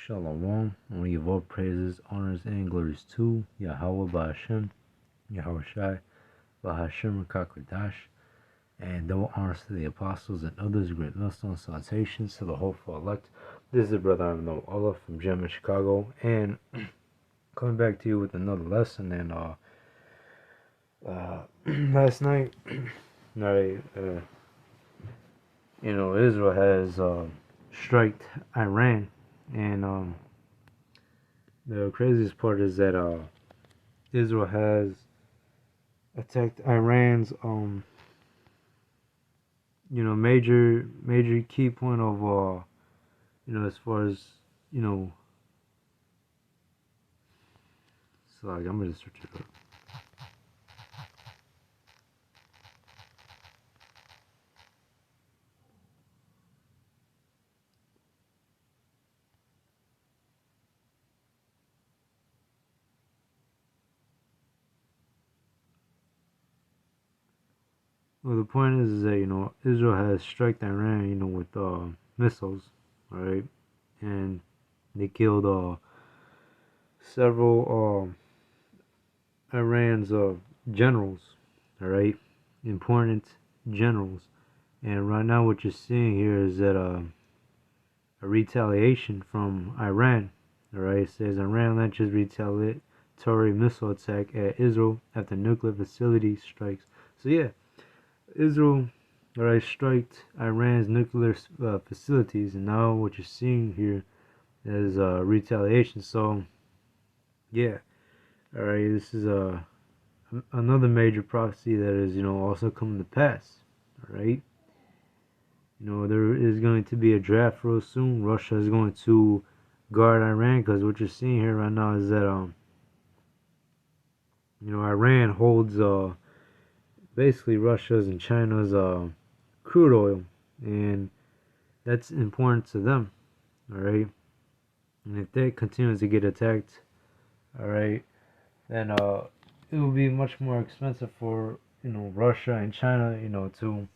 Shalom, we give all praises, honors, and glories to Yahweh Ba'ashem, Yahweh Shai, Ba'ashem Kakradash, and double honors to the apostles and others, great milestone salutations to the hopeful elect. This is Brother Arnold Olaf from German Chicago, and coming back to you with another lesson. And last night, Israel has striked Iran, and the craziest part is that Israel has attacked Iran's major key point of as far as sorry, I'm gonna search it up. Well, the point is that Israel has struck Iran with missiles, right? And they killed several Iran's generals, all right, important generals. And right now, what you're seeing here is that a retaliation from Iran. All right, it says Iran launches retaliatory missile attack at Israel after nuclear facility strikes. So yeah, Israel, all right, striked Iran's nuclear facilities, and now what you're seeing here is retaliation. So yeah, all right, this is another major prophecy that is also coming to pass. All right. There is going to be a draft real soon. Russia is going to guard Iran, because what you're seeing here right now is that Iran holds basically Russia's and China's crude oil, and that's important to them. All right, and if that continues to get attacked, all right, then it will be much more expensive for Russia and China to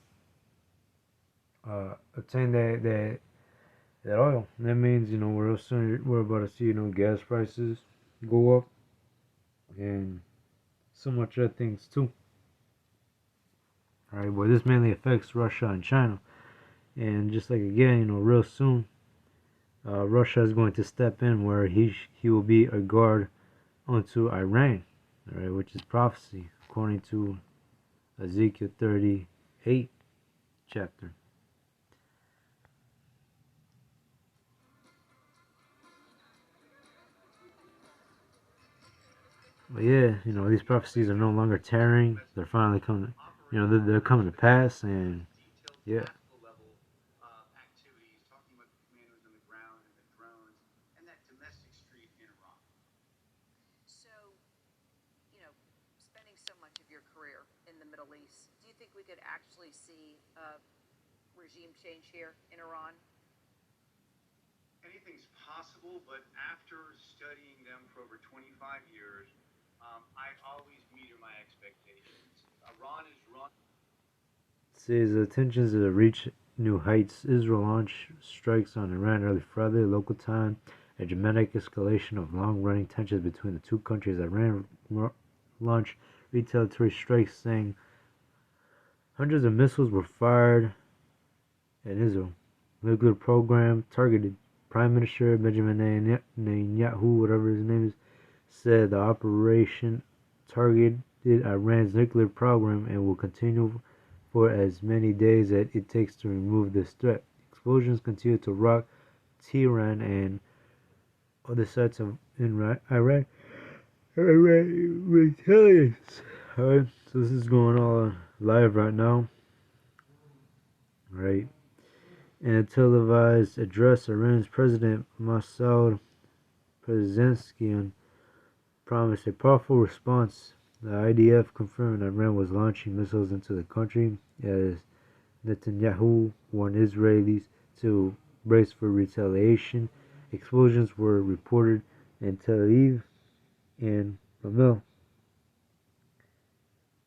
obtain that oil. And that means we're about to see gas prices go up, and so much other things too. All right, but this mainly affects Russia and China, and just like again, real soon, Russia is going to step in where he will be a guard onto Iran. All right, which is prophecy according to Ezekiel 38 chapter. But yeah, these prophecies are no longer tearing. They're finally coming. They're coming to pass, and yeah. So, spending so much of your career in the Middle East, do you think we could actually see a regime change here in Iran? Anything's possible, but after studying them for over 25 years, I always meter my expectations. Iran is run. Says the tensions have reached new heights. Israel launched strikes on Iran early Friday, local time, a dramatic escalation of long-running tensions between the two countries. Iran launched retaliatory strikes, saying hundreds of missiles were fired at Israel. Nuclear program targeted. Prime Minister Benjamin Netanyahu, whatever his name is, said the operation targeted Iran's nuclear program and will continue for as many days as it takes to remove this threat. Explosions continue to rock Tehran and other sites in Iran. Iran retaliates. Alright, so this is going on live right now. Right. In a televised address, Iran's President Masoud Pezeshkian promised a powerful response. The IDF confirmed Iran was launching missiles into the country, as Netanyahu warned Israelis to brace for retaliation. Explosions were reported in Tel Aviv and Ramel.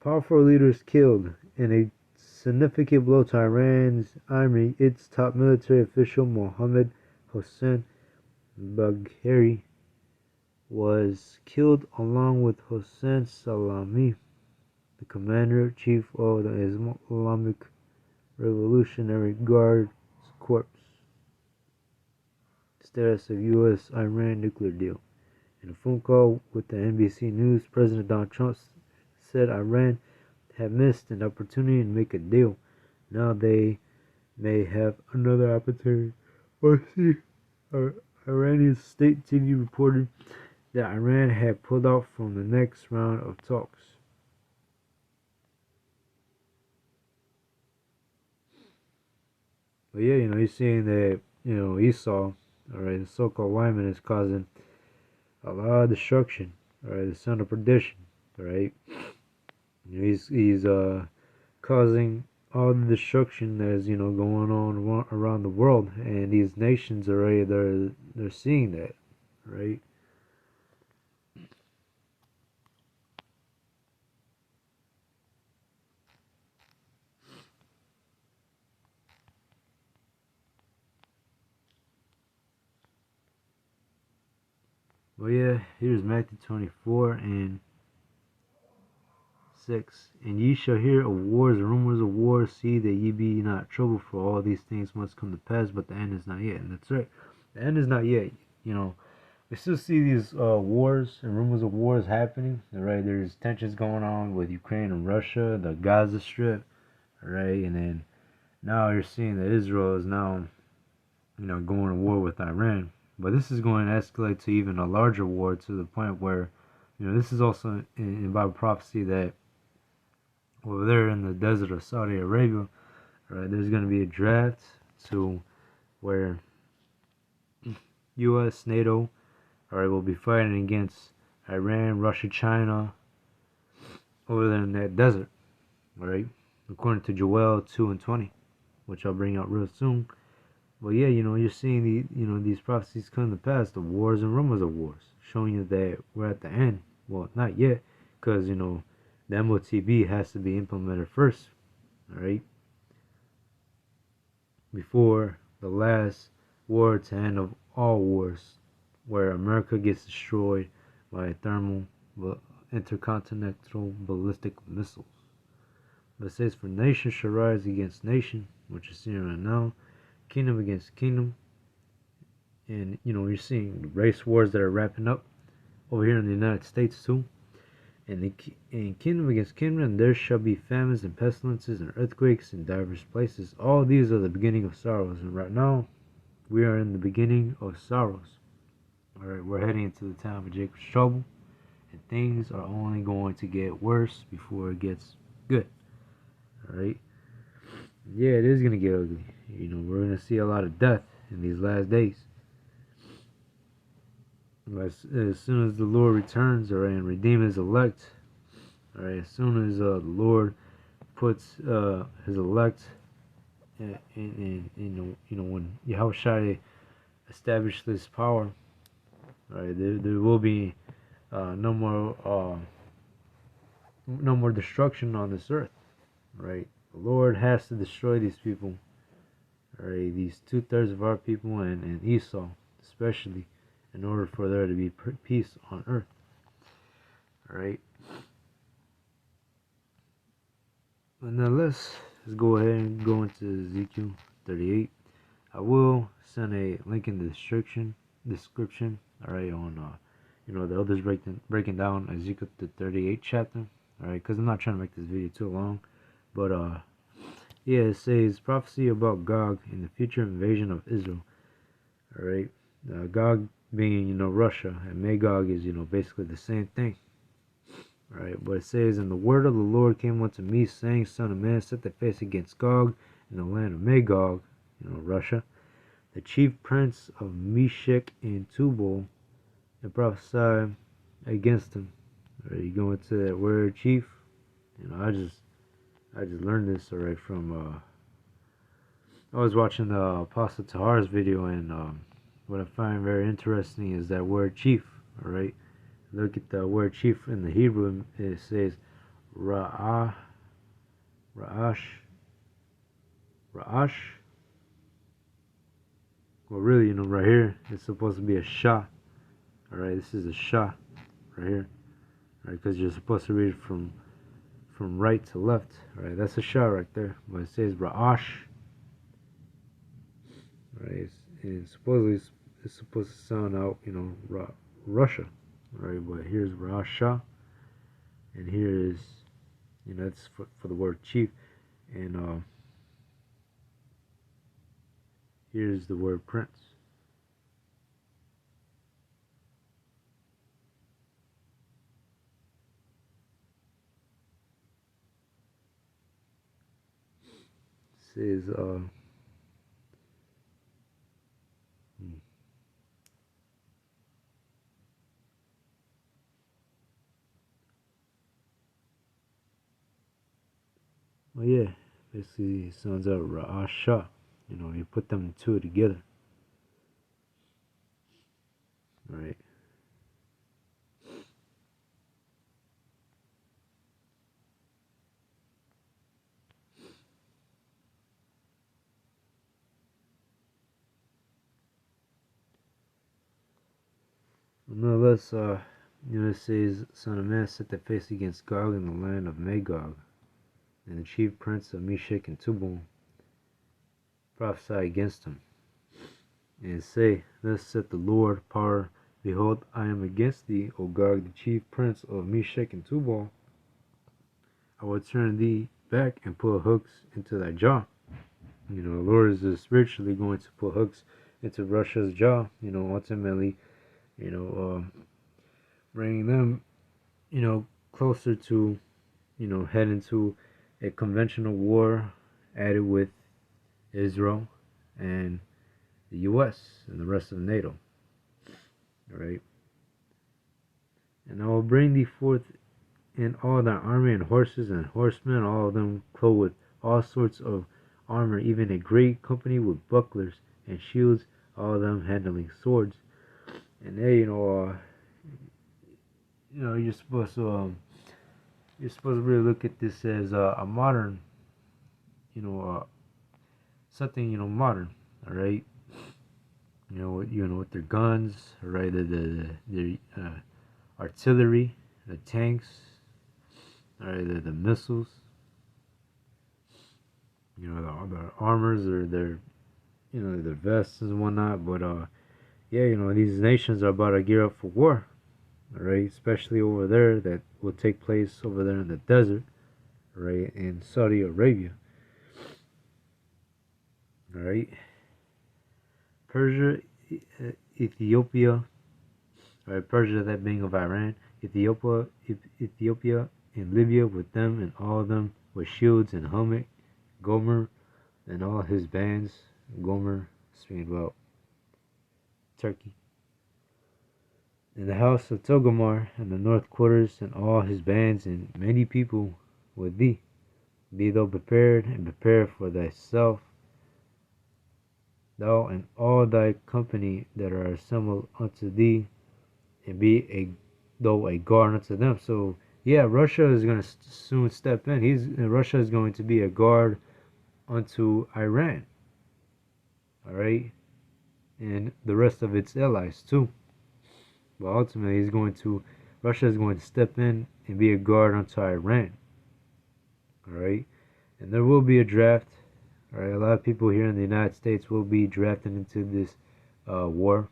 Powerful leaders killed in a significant blow to Iran's army. Its top military official, Mohammed Hossein Bagheri was killed along with Hossein Salami, the commander-in-chief of the Islamic Revolutionary Guard Corps. Status of U.S.-Iran nuclear deal. In a phone call with the NBC News, President Donald Trump said Iran had missed an opportunity to make a deal. Now they may have another opportunity. Or see, Iranian state TV reported that Iran had pulled out from the next round of talks. But yeah, you're seeing that, Esau, alright, the so-called Wyman is causing a lot of destruction, alright, the son of perdition, alright. He's causing all the destruction that is, going on around the world, and these nations already they're seeing that, right? Well, yeah, here's Matthew 24 and 6. And ye shall hear of wars and rumors of wars. See that ye be not troubled, for all these things must come to pass, but the end is not yet. And that's right. The end is not yet. We still see these wars and rumors of wars happening. Right? There's tensions going on with Ukraine and Russia, the Gaza Strip. Right? And then now you're seeing that Israel is now, going to war with Iran. But this is going to escalate to even a larger war, to the point where, this is also in Bible prophecy that over there in the desert of Saudi Arabia, right, there's going to be a draft to where U.S., NATO, alright, will be fighting against Iran, Russia, China, over there in that desert, right? According to Joel 2 and 20, which I'll bring out real soon. But yeah, you're seeing these prophecies come to pass, the wars and rumors of wars, showing you that we're at the end. Well, not yet, because the MOTB has to be implemented first, alright, before the last war to end of all wars, where America gets destroyed by thermal intercontinental ballistic missiles. But it says, for nation shall rise against nation, which is seen right now, kingdom against kingdom. And you're seeing race wars that are wrapping up over here in the United States too. And kingdom against kingdom, and there shall be famines and pestilences and earthquakes in divers places. All these are the beginning of sorrows. And right now, we are in the beginning of sorrows. Alright, we're heading into the time of Jacob's trouble. And things are only going to get worse before it gets good. Alright? Yeah, it is going to get ugly. We're going to see a lot of death in these last days. As soon as the Lord returns, alright, and redeem his elect, alright, as soon as the Lord puts his elect in when Yahushua established this power, alright, there will be no more destruction on this earth, right? The Lord has to destroy these people, alright, these 2/3 of our people, and Esau especially, in order for there to be peace on earth. Alright. But now let's go ahead and go into Ezekiel 38. I will send a link in the description. Alright, on the others breaking down Ezekiel the 38th chapter. Alright, because I'm not trying to make this video too long. But yeah, it says prophecy about Gog in the future invasion of Israel. Alright. Gog being, Russia, and Magog is, basically the same thing. Right, but it says, and the word of the Lord came unto me, saying, Son of man, set thy face against Gog in the land of Magog, Russia, the chief prince of Meshech and Tubal, and prophesy against him. Right, you go into that word chief. I just learned this alright from I was watching the Apostle Tahar's video, and what I find very interesting is that word chief. Alright, look at the word chief in the Hebrew. It says Ra'ash, well, really, right here, it's supposed to be a Shah. All right, this is a Shah right here. All right, because you're supposed to read it from right to left. All right, that's a Shah right there. But it says Ra'ash. All right, and supposedly it's supposed to sound out, Russia. All right, but here's Ra'ash Shah, and here is, that's for the word chief, and here's the word prince. It says well, yeah, basically it sounds out Ra'ash Shah. You put them two together. All right. Nonetheless, it says, Son of Man, set their face against Gog in the land of Magog, and the chief prince of Meshech and Tubal prophesy against him, and say, Thus saith the Lord power, behold, I am against thee, O Gog, the chief prince of Meshech and Tubal. I will turn thee back and put hooks into thy jaw. The Lord is spiritually going to put hooks into Russia's jaw, ultimately, bringing them, closer to, heading to a conventional war added with Israel and the U.S. and the rest of NATO. All right. And I will bring thee forth in all thy army and horses and horsemen, all of them clothed with all sorts of armor, even a great company with bucklers and shields, all of them handling swords. And they, you're supposed to really look at this as a modern, something modern. All right. With their guns, all right, their artillery, the tanks, all right, the missiles, the armors or their vests and whatnot. But yeah, these nations are about to gear up for war. All right, especially over there, that will take place over there in the desert, right, in Saudi Arabia. All right, Persia, Ethiopia, all right, Persia, that being of Iran, Ethiopia and Libya with them, and all of them with shields and helmet, Gomer and all his bands. Gomer, speaking about Turkey. In the house of Togomar and the north quarters, and all his bands, and many people with thee. Be thou prepared, and prepare for thyself, thou and all thy company that are assembled unto thee, and be a guard unto them. So yeah, Russia is going to soon step in. Russia is going to be a guard unto Iran. All right, and the rest of its allies too. But ultimately, Russia is going to step in and be a guard unto Iran. All right, and there will be a draft. All right, a lot of people here in the United States will be drafted into this war.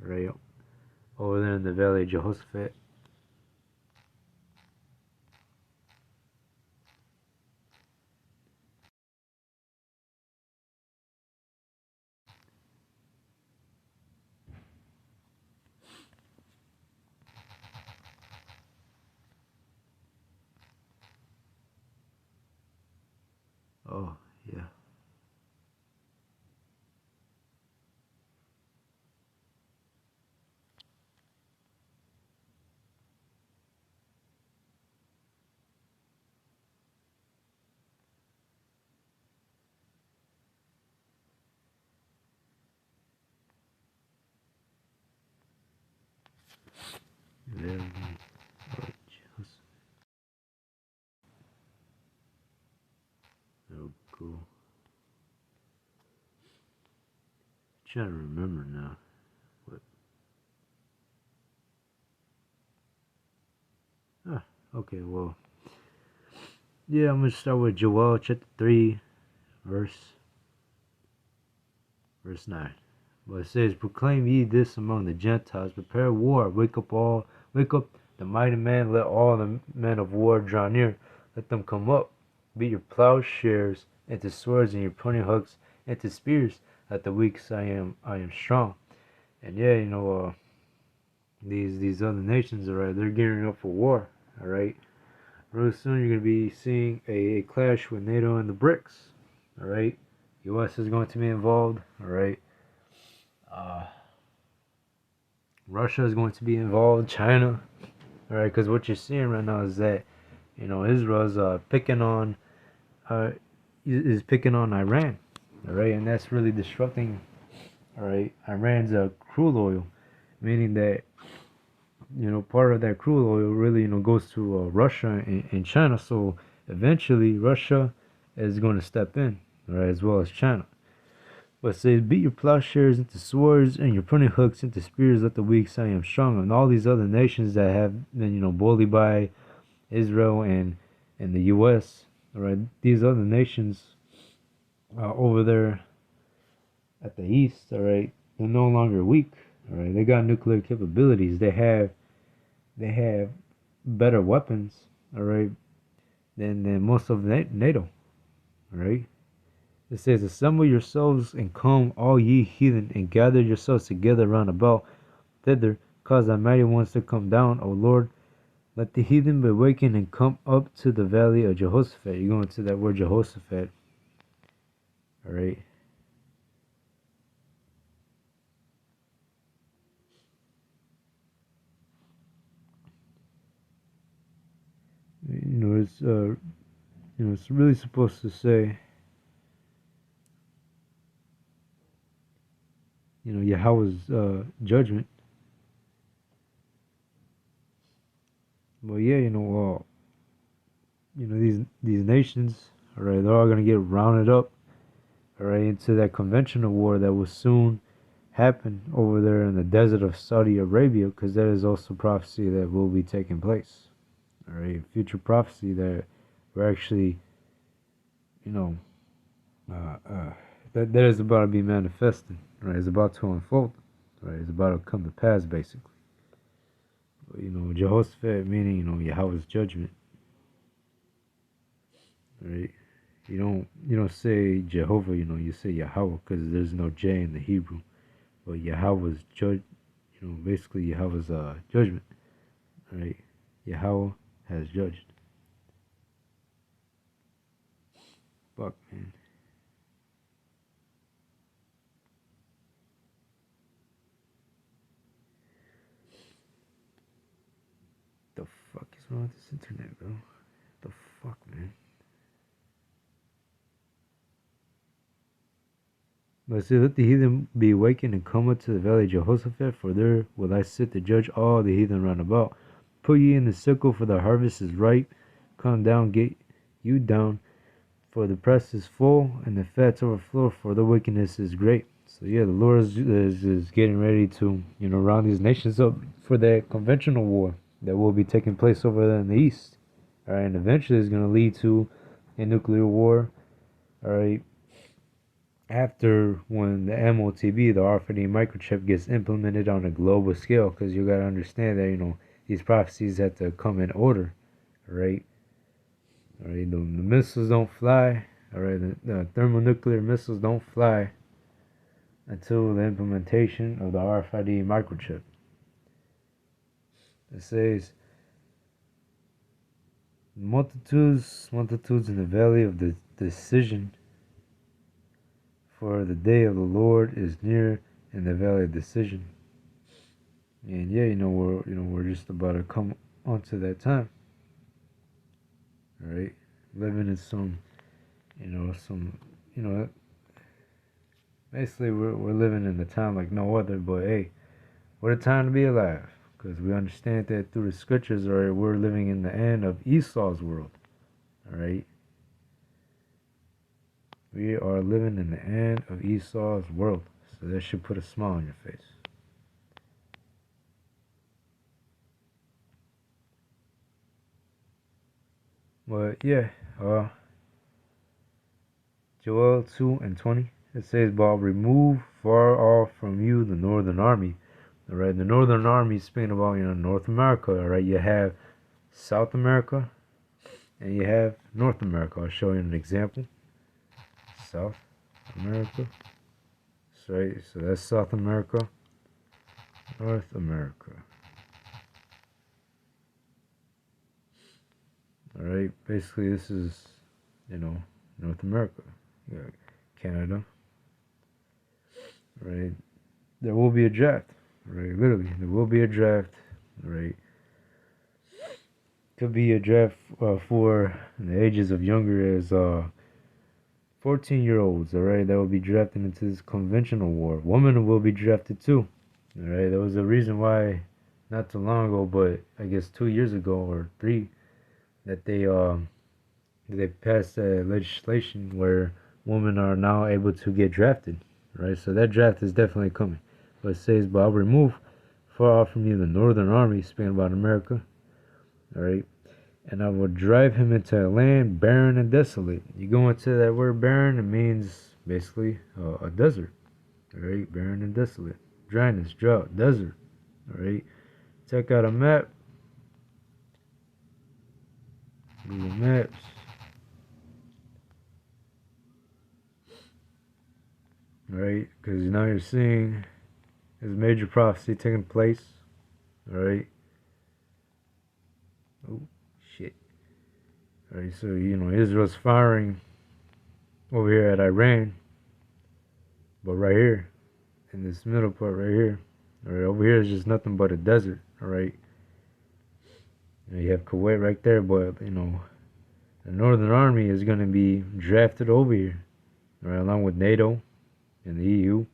All right, over there in the Valley of Jehoshaphat. Oh, yeah. trying to remember now. What? Okay, well, yeah, I'm gonna start with Joel chapter 3, verse 9. But it says, "Proclaim ye this among the Gentiles, prepare war, wake up the mighty man, let all the men of war draw near, let them come up, beat your plowshares into swords and your pruning hooks into spears, at the weak say I am strong." And yeah, these other nations, alright, they're gearing up for war, alright. Real soon you're gonna be seeing a clash with NATO and the BRICS, alright. US is going to be involved, alright. Russia is going to be involved, China, alright, because what you're seeing right now is that, Israel's picking on Iran, alright, and that's really disrupting, alright, Iran's crude oil, meaning that, part of that crude oil really, goes to Russia and China, so eventually Russia is going to step in, alright, as well as China. But it says, beat your plowshares into swords and your pruning hooks into spears, let the weak say I am strong. And all these other nations that have been, bullied by Israel and the U.S., right? These other nations over there at the east, all right, they're no longer weak, all right. They got nuclear capabilities. They have better weapons, all right, than most of NATO, all right. It says, assemble yourselves and come, all ye heathen, and gather yourselves together round about thither, cause thy mighty ones to come down, O Lord. Let the heathen be awakened and come up to the valley of Jehoshaphat. You're going to that word Jehoshaphat. Alright. It's really supposed to say, Yahweh's judgment. But yeah, these nations, all right, they're all gonna get rounded up, all right, into that conventional war that will soon happen over there in the desert of Saudi Arabia, because that is also prophecy that will be taking place, all right, future prophecy that we're actually, that is about to be manifested, right? It's about to unfold, right? It's about to come to pass, basically. But, Jehoshaphat meaning, Yahweh's judgment, right? You don't say Jehovah, you say Yahweh, because there's no J in the Hebrew. But Yahweh's judge, basically Yahweh's judgment, right? Yahweh has judged. Fuck, man. The fuck is wrong with this internet, bro? The fuck, man? But say, let the heathen be awakened and come up to the valley of Jehoshaphat, for there will I sit to judge all the heathen round about. Put ye in the sickle, for the harvest is ripe. Come down, get you down, for the press is full, and the fats overflow, for the wickedness is great. So yeah, the Lord is getting ready to, round these nations up for that conventional war that will be taking place over there in the east. Alright, and eventually it's going to lead to a nuclear war, alright, after when the MOTB, the RFID microchip, gets implemented on a global scale, because you got to understand that, these prophecies have to come in order, alright? Alright, the missiles don't fly, alright, the thermonuclear missiles don't fly until the implementation of the RFID microchip. It says, multitudes in the valley of the decision, for the day of the Lord is near in the valley of decision. And yeah, we're just about to come onto that time. Alright, living in basically we're living in a time like no other. But hey, what a time to be alive, because we understand that through the scriptures, alright, we're living in the end of Esau's world. Alright, we are living in the end of Esau's world. So that should put a smile on your face. But yeah, Joel 2 and 20. It says, "But remove far off from you the northern army." All right, the northern army is speaking about North America. All right, you have South America and you have North America. I'll show you an example. South America. So that's South America, North America. All right, basically this is North America. You got Canada. Right, there will be a draft. Right, literally, there will be a draft. Right, could be a draft for the ages of younger as 14-year-olds. All right, that will be drafted into this conventional war. Women will be drafted too. All right, there was a reason why not too long ago, but I guess 2 years ago or three, that they passed legislation where women are now able to get drafted. Right, so that draft is definitely coming. But it says, "But I'll remove far off from you the northern army," speaking about America. All right, "and I will drive him into a land barren and desolate." You go into that word barren, it means basically a desert. All right, barren and desolate, dryness, drought, desert. All right, check out a map. Google Maps. All right, because now you're seeing there's a major prophecy taking place. All right. Oh shit. All right, so Israel's firing over here at Iran, but right here in this middle part right here, all right, over here is just nothing but a desert. All right. You have Kuwait right there, but the Northern Army is going to be drafted over here, all right, along with NATO and the EU,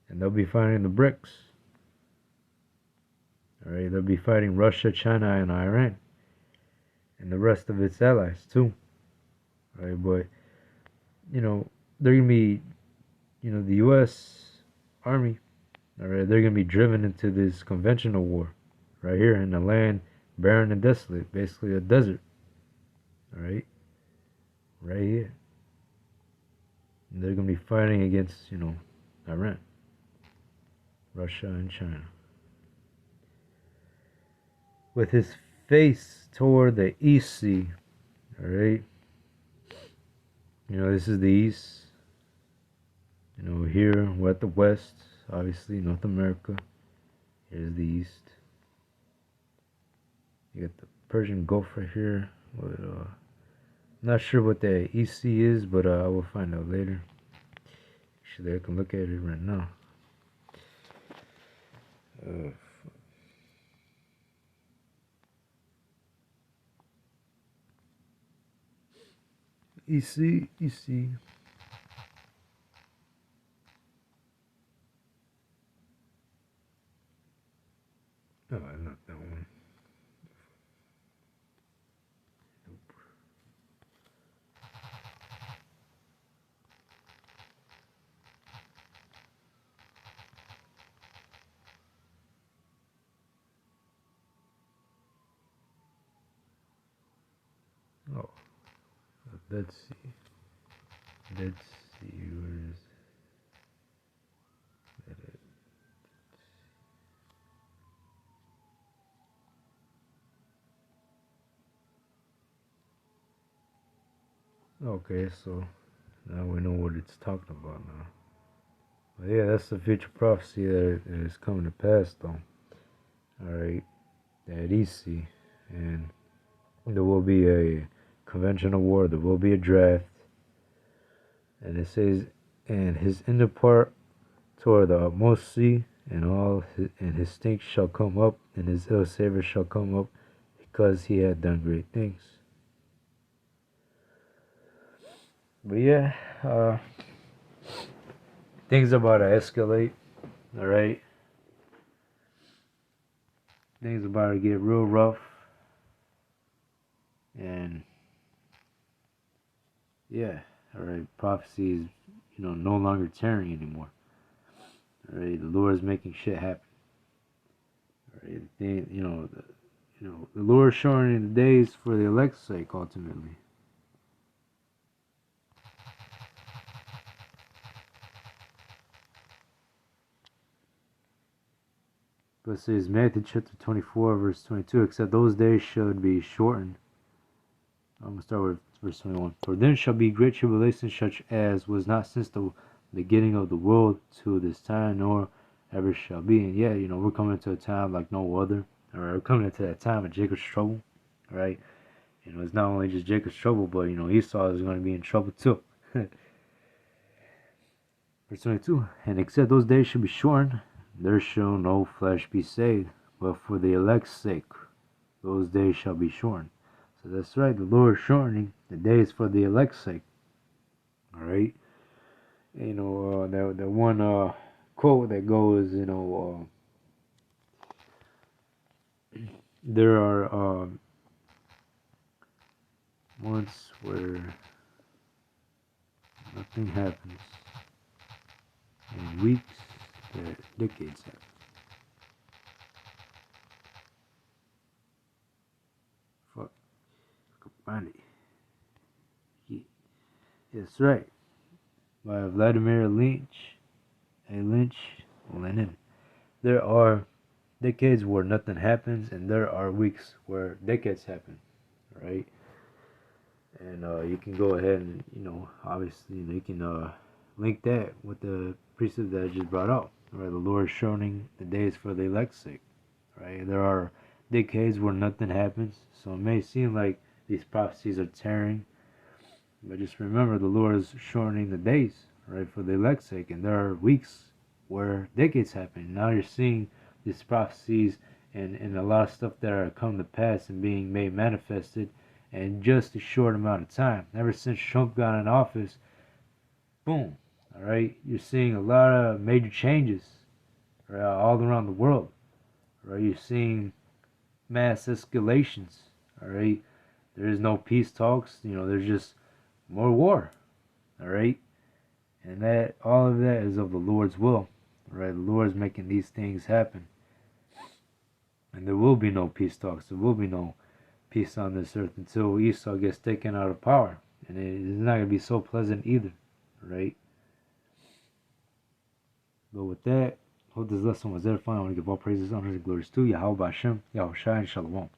and they'll be fighting the BRICS. All right, they'll be fighting Russia, China, and Iran, and the rest of its allies too. All right, but they're gonna be, the U.S. Army. All right, they're gonna be driven into this conventional war, right here in the land barren and desolate, basically a desert. All right, right here. And they're gonna be fighting against, Iran, Russia, and China, with his face toward the East Sea. All right. This is the East. Here we're at the West, obviously North America. Here's the East. You got the Persian Gulf right here. But, I'm not sure what the East Sea is, but I will find out later. Actually, I can look at it right now. EC. Oh, not that one. Nope. Oh, Dead Sea. Dead Sea. Where is that? Okay, so now we know what it's talking about now. But yeah, that's the future prophecy that is coming to pass, though. Alright, that EC. And there will be a conventional war, there will be a draft. And it says, "And his inner part toward the utmost sea, and his stink shall come up, and his ill savor shall come up, because he had done great things." But yeah, things about to escalate. All right, things about to get real rough, and yeah, all right, prophecy is no longer tearing anymore. All right, the Lord is making shit happen. All right, the Lord is shortening the days for the elect's sake, ultimately. But it says Matthew chapter 24, verse 22, except those days should be shortened. I'm going to start with verse 21. For then shall be great tribulation, such as was not since the beginning of the world to this time, nor ever shall be. And yeah, we're coming to a time like no other. All right, we're coming into that time of Jacob's trouble. All right, it's not only just Jacob's trouble, but Esau is going to be in trouble too. Verse 22. And except those days should be shortened, there shall no flesh be saved, but for the elect's sake, those days shall be shortened. So that's right, the Lord is shortening the days for the elect's sake. All right, that one quote that goes, there are months where nothing happens, and weeks that decades happen. Fuck, find it. Yeah. That's right. By Vladimir Lenin. There are decades where nothing happens, and there are weeks where decades happen, right? And you can go ahead and, obviously, you can link that with the precept that I just brought out, right? The Lord is shortening the days for the elect's sake, right? There are decades where nothing happens, so it may seem like these prophecies are tearing, but just remember the Lord is shortening the days, right, for the elect's sake, and there are weeks where decades happen. Now you're seeing these prophecies and a lot of stuff that are coming to pass and being made manifested in just a short amount of time. Ever since Trump got in office, boom, all right, you're seeing a lot of major changes, right, all around the world, right? You're seeing mass escalations, all right? There is no peace talks, there's just more war, all right? And that all of that is of the Lord's will, right? The Lord is making these things happen. And there will be no peace talks. There will be no peace on this earth until Esau gets taken out of power. And it's not going to be so pleasant either, right? But with that, hope this lesson was edifying. I want to give all praises, honors, and glories to Yahweh Hashem, Yahweh Shai, and Shalom.